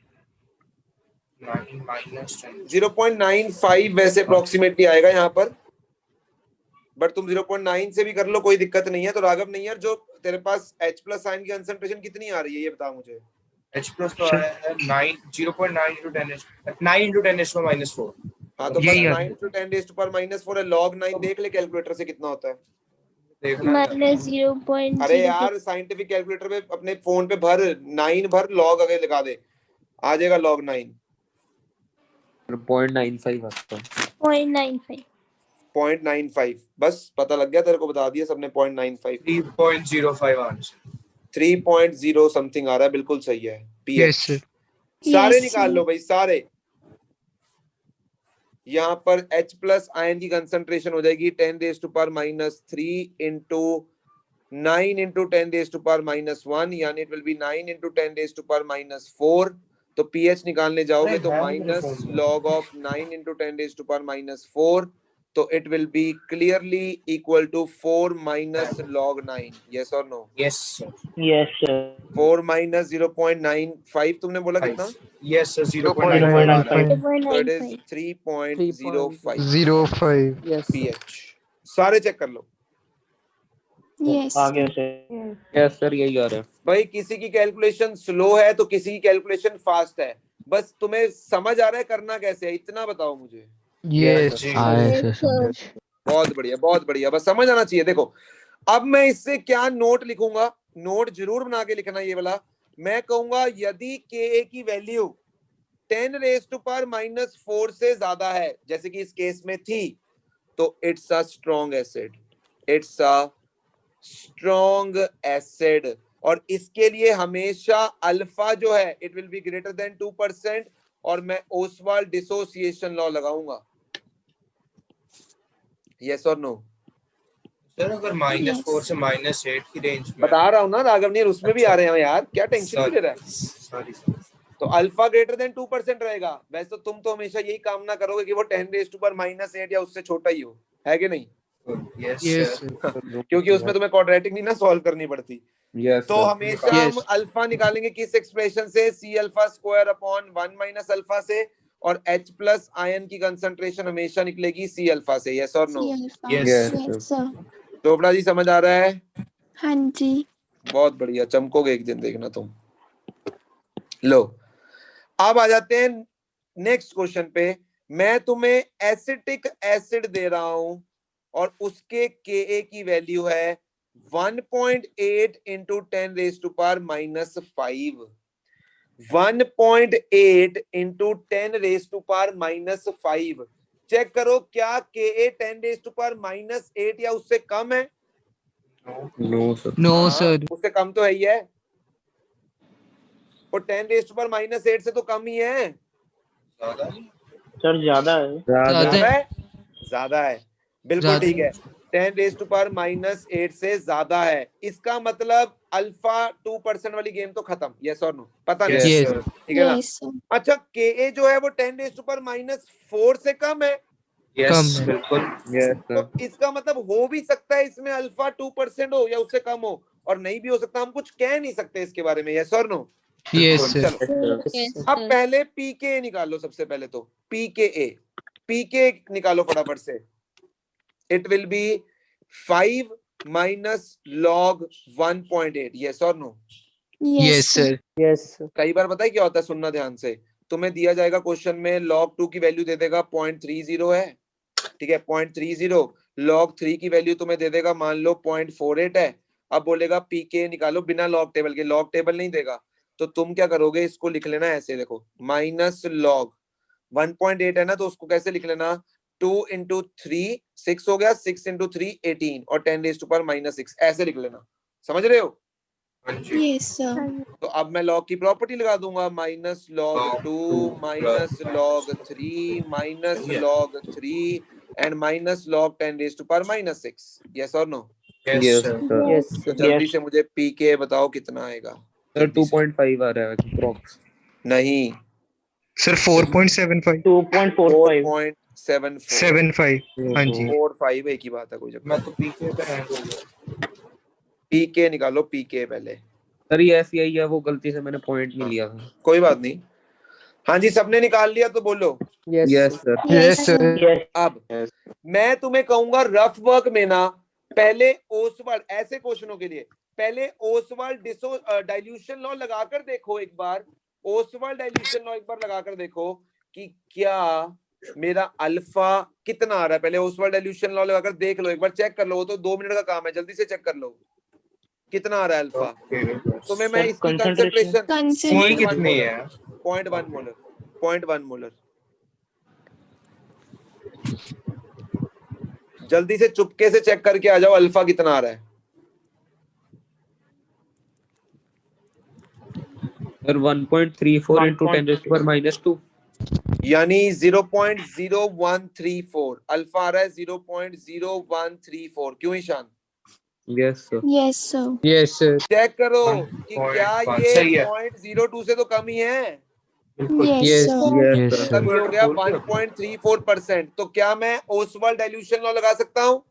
9 माइनस 10 0.95 वैसे अप्रोक्सीमेटली आएगा यहाँ पर, बट तुम 0.9 से भी कर लो, कोई दिक्कत नहीं है। तो राघव नैयर, जो तेरे पास H प्लस आयन की कंसंट्रेशन कितनी आ रही है ये बता मुझे। H प्लस तो आया है 0.9 इंटू 10⁻⁻4। हाँ तो बस यही 9 इंटू 10⁻⁻4 है, log 9 देख ले कैलकुलेटर से कितना होता है। देखना है। माइनस 0.0। अरे यार साइंटिफिक कैलकुलेटर पे अपने फोन पे भर 9 भर, log अगर लगा दे आ जाएगा log 9। 0.95 आता है। 0.95। 0.95 बस पता लग गया तेरे को, बता दिया सबने 0.95। 3.05 आंसर। 3.0 समथिंग आ रहा है, बिल्कुल सही है। PH Yes sir. सारे Yes, निकाल sir. लो भाई सारे। यहाँ पर H प्लस आयन की कंसंट्रेशन हो जाएगी 10⁻³ इंटू 9 इंटू 10⁻⁻1, यानी इट विल बी 9 इंटू 10⁻⁻4। तो पीएच निकालने जाओगे तो माइनस लॉग ऑफ 9 इंटू 10⁻⁻4, तो it will be clearly equal to 4 minus log 9। Yes और no? Yes sir. Yes sir. 4 minus 0.95 तुमने बोला कितना? यस सर 0.95 आ रहा है। तो इट इज 0.95। 3.05 0.5. Yes. pH। सारे चेक कर लो Yes. यस सर यही आ रहा है। भाई। किसी की कैलकुलेशन स्लो है तो किसी की कैलकुलेशन फास्ट है, बस तुम्हें समझ आ रहा है करना कैसे है, इतना बताओ मुझे। Yes. जी। Yes sir. बहुत बढ़िया बहुत बढ़िया, बस समझ आना चाहिए। देखो अब मैं इससे क्या नोट लिखूंगा, नोट जरूर बना के लिखना ये वाला। मैं कहूंगा यदि Ka की वैल्यू 10⁻⁻4 से ज्यादा है, जैसे कि इस केस में थी, तो it's a strong acid. It's a strong acid. और इसके लिए हमेशा अल्फा जो है it will be greater than 2%, और मैं ओसवाल्ड डिसोसिएशन लॉ लगाऊंगा। यस और नो? सर अगर -4 से -8 की रेंज में बता रहा हूँ ना राघवनीर, उसमें भी आ रहे हैं यार, क्या टेंशन क्यों ले रहा है? सॉरी तो अल्फा ग्रेटर देन 2% रहेगा। वैसे तो तुम तो हमेशा यही कामना करोगे कि वो 10⁻⁻8 या उससे छोटा ही हो, है कि नहीं? यस यस सर क्योंकि उसमें तुम्हें क्वाड्रेटिक नहीं ना सॉल्व करनी पड़ती। यस तो हमेशा हम Yes. अल्फा निकालेंगे किस एक्सप्रेशन से? C alpha square upon 1 minus alpha से, और H प्लस आयन की कंसंट्रेशन हमेशा निकलेगी C अल्फा से। यस और no? Yes sir. Chopra ji समझ आ रहा है? हाँ जी। बहुत बढ़िया, चमकोगे एक दिन, देखना तुम। लो अब आ जाते हैं नेक्स्ट क्वेश्चन पे। मैं तुम्हें एसिटिक एसिड दे रहा हूं और उसके Ka की वैल्यू है 1.8 इंटू 10⁻⁻5। 1.8 इंटू 10⁻⁻5। चेक करो क्या Ka 10⁻⁻8 या उससे कम है? No sir. No, हाँ, sir. उससे कम तो है ही है, और 10⁻⁻8 से तो कम ही है। ज्यादा नहीं सर ज्यादा है। ज्यादा ज्यादा है। है? ज्यादा है, बिल्कुल ज्यादा ठीक है। 10⁻⁻8 से ज्यादा है, इसका मतलब अल्फा 2% वाली गेम तो खत्म। यस और नो? पता नहीं, यस Yes. सर ठीक है ना? Yes sir. अच्छा, Ka जो है वो 10⁻⁴ से कम है, कम यस है। बिल्कुल यस तो सर। इसका मतलब हो भी सकता है इसमें अल्फा 2% हो या उससे कम हो, और नहीं भी हो सकता, हम कुछ कह नहीं सकते इसके बारे में। यस और नो? Yes, sir. चलो यस अब सर। पहले पीके निकालो। सबसे पहले तो पीके निकालो फटाफट से। It will B 5 minus log 1.8। Yes और नो? Yes, sir. यस कई बार पता है क्या होता है, सुनना ध्यान से। तुम्हें दिया जाएगा क्वेश्चन में log 2 की वैल्यू दे देगा 0.30 है, ठीक है, 0.30। log 3 की वैल्यू तुम्हें दे देगा मान लो 0.48 है। अब बोलेगा पीके निकालो बिना लॉग टेबल के, लॉग टेबल नहीं देगा। तो तुम क्या करोगे, इसको लिख लेना ऐसे, देखो माइनस लॉग 1.8 है ना, तो उसको कैसे लिख लेना? 2 इंटू 3 6 हो गया, 6 इंटू 3 18, और 10⁻⁻6 ऐसे लिख लेना। समझ रहे हो? हाँ जी यस सर। तो अब मैं लॉग की प्रॉपर्टी लगा दूंगा, minus log Log 2 2 minus plus log 3 minus सही है। Log 3 and minus log 10⁻⁻6। Yes और no? Yes yes sir sir. Yes तो जल्दी से मुझे पीके बताओ कितना आएगा। सर जल्दी से। 2.5 आ रहा है अप्रॉक्स। नहीं, Sir, 4.75. 2.45 4.74 हाँ जी। 4.5 एक ही बात है, कोई चक्कर मैं तो पीके पे हैंग हो गया पीके निकालो, पीके पहले। सर ये ऐसी आई है, वो गलती से मैंने पॉइंट नहीं लिया था। कोई बात नहीं। हाँ जी, सबने निकाल लिया तो बोलो। Yes sir. Yes, sir. Yes अब मैं तुम्हें कहूंगा रफ वर्क में ना, पहले ओसवाल्ड, ऐसे क्वेश्चनों के लिए पहले ओसवाल्ड डाइल्यूशन लॉ लगाकर देखो एक बार। ओसवाल्ड डाइल्यूशन लॉ एक बार लगाकर देखो कि क्या मेरा अल्फा कितना आ रहा है। पहले ओसवाल्ड डाइल्यूशन लॉ लगाकर देख लो एक बार, चेक कर लो। वो तो 2 मिनट का काम है, जल्दी से चेक कर लो कितना आ रहा है अल्फा। तुम्हें मैं सर, इसकी concentration? कंसंट्रेशन सी कितनी है 0.1 मोलर 0.1 मोलर। जल्दी से चुपके से चेक करके आ जाओ अल्फा कितना आ रहा है। Sir 1.34 into 10⁻⁻2। यानी 0.0134 अल्फा आ रहा है, 0.0134। क्यों Ishaan? Yes sir. Yes sir. Yes, sir. Check करो कि क्या 1.1 ये सही है 0.02 से तो कम ही है। बिल्कुल yes Yes. Sir. Yes Yes, सर। sir. मतलब ये हो गया 1.34%। तो क्या मैं ओसवाल्ड डाइल्यूशन लॉ लगा सकता हूँ?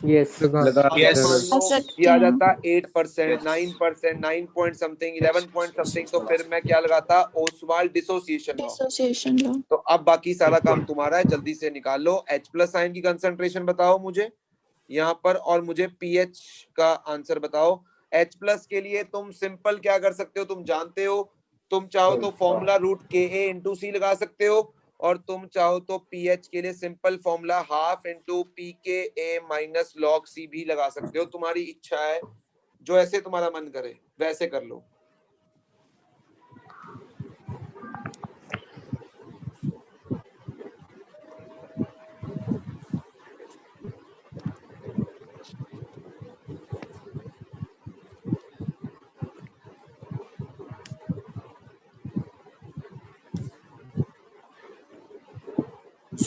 यस लगा Yes. मान आ लो सकते ये आ हैं। जाता 8%, 9%, 9 पॉइंट समथिंग, 11 पॉइंट समथिंग, तो फिर मैं क्या लगाता? Oswald dissociation law. Dissociation law. तो अब बाकी सारा काम तुम्हारा है, जल्दी से निकाल लो। H प्लस आयन की कंसंट्रेशन बताओ मुझे यहाँ पर, और मुझे पीएच का आंसर बताओ। H प्लस के लिए तुम सिंपल क्या कर सकते हो, तुम जानते हो। तुम चाहो तो फॉर्मूला रूट Ka इंटू सी लगा सकते हो, और तुम चाहो तो पीएच के लिए simple formula half into PKA minus log C भी लगा सकते हो। तुम्हारी इच्छा है, जो ऐसे तुम्हारा मन करे वैसे कर लो।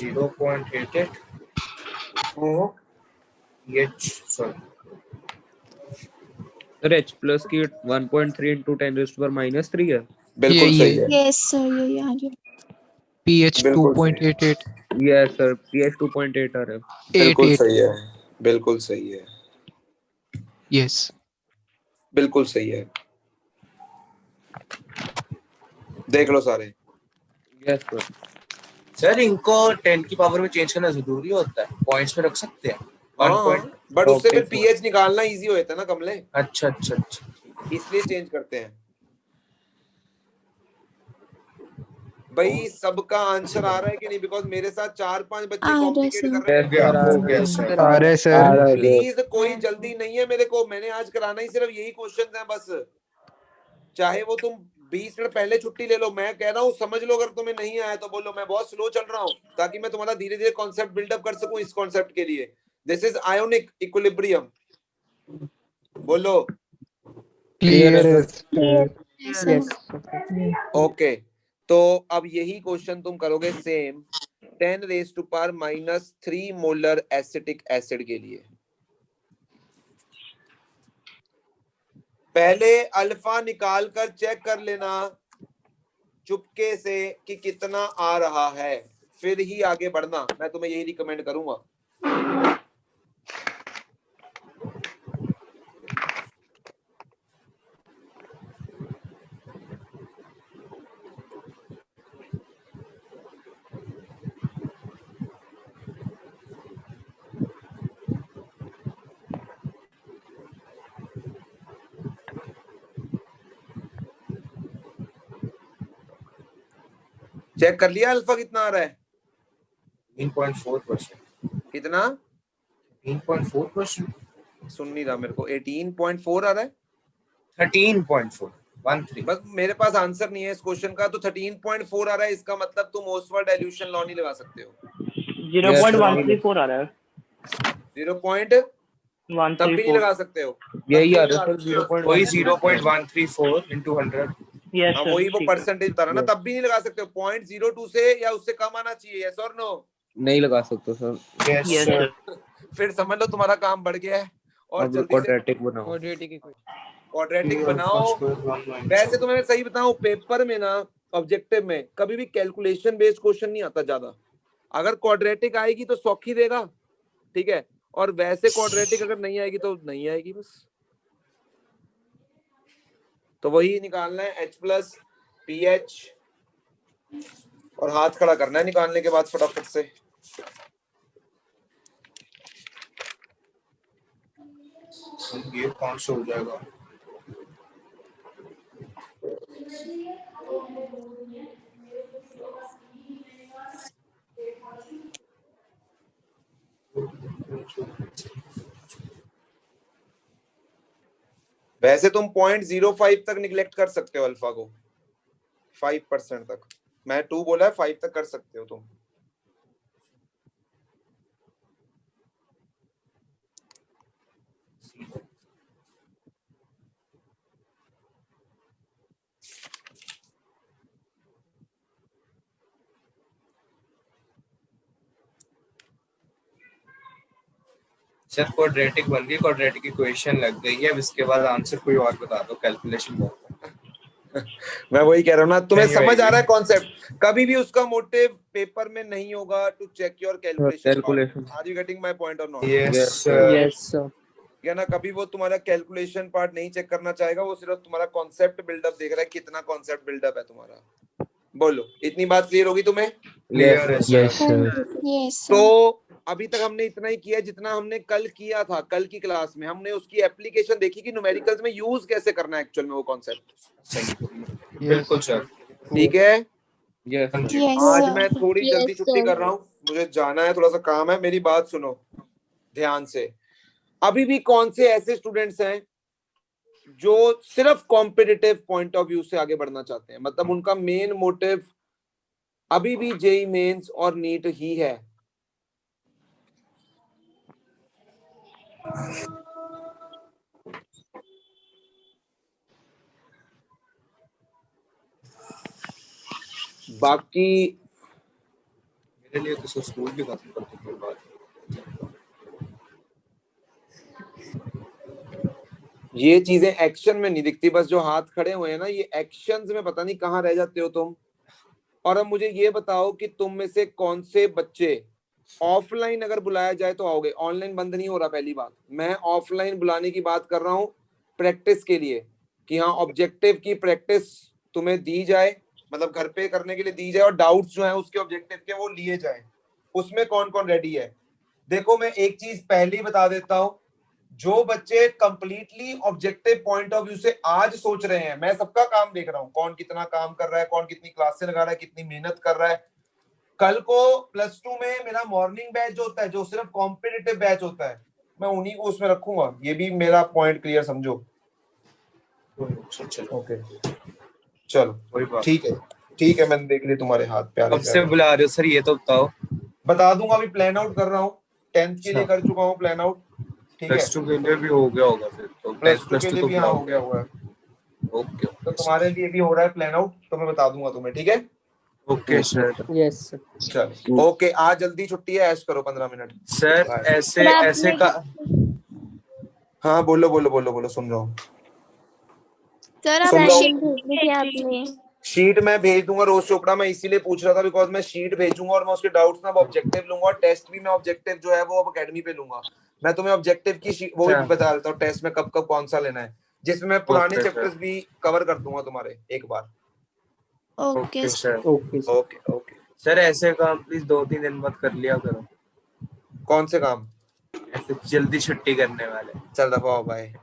0.88 pH, sorry. Sir H plus की 1.3 into 10⁻³ है। बिल्कुल ये सही है, यस सर ये आ रही pH बिल्कुल सही है, 2.88 यस सर pH 2.8 आ रहा है। बिल्कुल 88 सही है, बिल्कुल सही है, यस बिल्कुल सही है। देख लो सारे। Yes sir. सर इनको 10 की पावर में चेंज करना जरूरी होता है, पॉइंट्स में रख सकते हैं? हाँ, बट उससे फिर 1.44 पीएच निकालना इजी हो जाता है ना कमले, अच्छा अच्छा अच्छा। इसलिए चेंज करते हैं। भाई सबका आंसर आ रहा है कि नहीं? बिकॉज मेरे साथ 4-5 बच्चे आ रहा है कॉम्प्लिकेट सर। कर रहे हैं। हो गया सर। आ रहे सर प्लीज कोई जल्दी नहीं है मेरे को, मैंने आज कराना ही सिर्फ यही क्वेश्चन है बस। चाहे वो तुम 20 मिनट पहले छुट्टी ले लो, मैं कह रहा हूँ समझ लो, अगर तुम्हें नहीं आया तो बोलो मैं बहुत स्लो चल रहा हूँ, ताकि मैं तुम्हारा धीरे धीरे कॉन्सेप्ट बिल्डअप कर सकूं इस कॉन्सेप्ट के लिए। This is ionic equilibrium. बोलो क्लियर है यस ओके। तो अब यही क्वेश्चन तुम करोगे सेम 10⁻³ मोलर एसिटिक एसिड के लिए। पहले अल्फा निकाल कर चेक कर लेना चुपके से कि कितना आ रहा है, फिर ही आगे बढ़ना, मैं तुम्हें यही रिकमेंड करूंगा। चेक कर लिया अल्फा कितना आ रहा है? 18.4%। कितना? 18.4%। सुन नहीं रहा मेरे को। 18.4 आ रहा है। 13.4 बस मेरे पास आंसर नहीं है इस क्वेश्चन का, तो 13.4 आ रहा है, इसका मतलब तुम ओसवर्ड डाइल्यूशन लॉ नहीं लगा सकते हो। 0.134 आ रहा है। 0. तब भी नहीं लगा सकते हो। यही आ रहा है सर वही 0.1। 0.134 into 100। यस हाँ सर वही वो ठीक है। परसेंटेज बता रहा ना, तब भी नहीं लगा सकते हो। 0.02 से या उससे कम आना चाहिए, यस और नो? नहीं लगा सकते sir. Yes yes sir. Sir फिर समझ लो तुम्हारा काम बढ़ गया है, और अब जल्दी से क्वाड्रेटिक बनाओ। क्वाड्रेटिक बनाओ। वैसे तो मैं सही बताऊं, पेपर में ना ऑब्जेक्टिव में कभी भी कैलकुलेशन बेस्ड क्वेश्चन नहीं आता ज्यादा। अगर क्वाड्रेटिक आएगी तो सौखी देगा, ठीक है, और वैसे क्वाड्रेटिक अगर नहीं आएगी तो नहीं आएगी बस। तो वही निकालना है H प्लस पीएच, और हाथ खड़ा करना है निकालने के बाद फटाफट से। ये कौन सा हो जाएगा? वैसे तुम 0.05 तक निगलेक्ट कर सकते हो अल्फा को, 5% तक। मैं 2 बोला है, 5 तक कर सकते हो तुम। सर क्वाड्रेटिक बन गई, क्वाड्रेटिक इक्वेशन लग गई है, अब इसके बाद आंसर कोई और बता दो, कैलकुलेशन बहुत। मैं वही कह रहा हूँ ना, तुम्हें नहीं समझ आ होएगी। रहा है कॉन्सेप्ट? कभी भी उसका मोटिव पेपर में नहीं होगा to check your calculation calculation. Part. Are you getting my point और नॉट? यस यस सर क्या ना, कभी वो तुम्हारा कैलकुलेशन पार्ट नहीं चेक करना चाहेगा, वो सिर्फ तुम्हारा कॉन्सेप्ट बिल्डअप देख रहा है, कितना कॉन्सेप्ट बिल्डअप है तुम्हारा। बोलो, इतनी बात क्लियर होगी तुम्हें? क्लियर है यस सर। सर यस तो सर अभी तक हमने इतना ही किया जितना हमने कल किया था। कल की क्लास में हमने उसकी एप्लीकेशन देखी कि न्यूमेरिकल्स में यूज कैसे करना है एक्चुअल में वो कॉन्सेप्ट। बिल्कुल सर। ठीक है, यस हाँ सर। जी। यस आज सर मैं थोड़ी जल्दी छुट्टी कर रहा हूँ, मुझे जाना है, थोड़ा सा काम है। मेरी बात सुनो ध्यान से। अभी भी कौन से ऐसे स्टूडेंट्स हैं जो सिर्फ कॉम्पिटिटिव पॉइंट ऑफ व्यू से आगे बढ़ना चाहते हैं, मतलब उनका मेन मोटिव अभी भी जेई मेंस और नीट ही है? बाकी मेरे लिए तो स्कूल भी खत्म कर दो कोई बात ये चीजें एक्शन में नहीं दिखती, बस जो हाथ खड़े हुए हैं ना, ये एक्शंस में पता नहीं कहाँ रह जाते हो तुम। और अब मुझे ये बताओ कि तुम में से कौन से बच्चे ऑफलाइन अगर बुलाया जाए तो आओगे? ऑनलाइन बंद नहीं हो रहा। पहली बात, मैं ऑफलाइन बुलाने की बात कर रहा हूँ प्रैक्टिस के लिए, कि हाँ ऑब्जेक्टिव की प्रैक्टिस तुम्हें दी जाए, मतलब घर पे करने के लिए दी जाए, और डाउट्स जो है उसके ऑब्जेक्टिव के वो लिए जाए। उसमें कौन कौन रेडी है? देखो मैं एक चीज पहले ही बता देता हूं, जो बच्चे completely objective point of view से आज सोच रहे हैं, मैं सबका काम देख रहा हूं, कौन कितना काम कर रहा है, कौन कितनी क्लासें लगा रहा है, कितनी मेहनत कर रहा है। कल को +2 में मेरा मॉर्निंग बैच जो होता है, जो सिर्फ कॉम्पिटिटिव बैच होता है, मैं उन्हीं को उसमें रखूंगा। ये भी मेरा पॉइंट क्लियर समझो। ओके चलो ठीक है, मैंने देख लिया तुम्हारे हाथ प्यारे। कब से बुला रहे हो सर, ये तो बताओ। बता दूंगा, अभी प्लान आउट कर रहा हूँ। 10th के लिए कर चुका हूँ प्लान आउट, ठीक है। +2 के लिए भी हो गया होगा फिर तो। +2 के लिए भी हाँ हो गया हुआ है। ओके तो तुम्हारे लिए भी हो रहा है प्लान आउट, तो मैं बता दूंगा तुम्हें, ठीक है। Okay sir. Yes sir. चलो ओके, आज जल्दी छुट्टी है, ऐश करो 15 मिनट। सर ऐसे का हाँ बोलो बोलो बोलो बोलो, सुन रहा हूँ। सर आप सुन रहा हूँ। शीट भेज दी आपने? शीट मैं भेज दूंगा रोज चोपड़ा, मैं इसीलिए पूछ रहा था बिकॉज मैं शीट भेजूंगा और मैं उसके डाउट्स ना ऑब्जेक्टिव लूंगा, और टेस्ट भी मैं ऑब्जेक्टिव जो है वो अब एकेडमी पे लूंगा। मैं तुम्हें ऑब्जेक्टिव की वो भी बता देता हूँ, टेस्ट में कब कब कौन सा लेना है, जिसमें मैं पुराने चैप्टर्स भी कवर कर दूंगा तुम्हारे एक बार। Okay sir. Okay okay sir ऐसे काम प्लीज 2-3 दिन बाद कर लिया करो। कौन से काम? ऐसे जल्दी छुट्टी करने वाले। चल दफा बाय।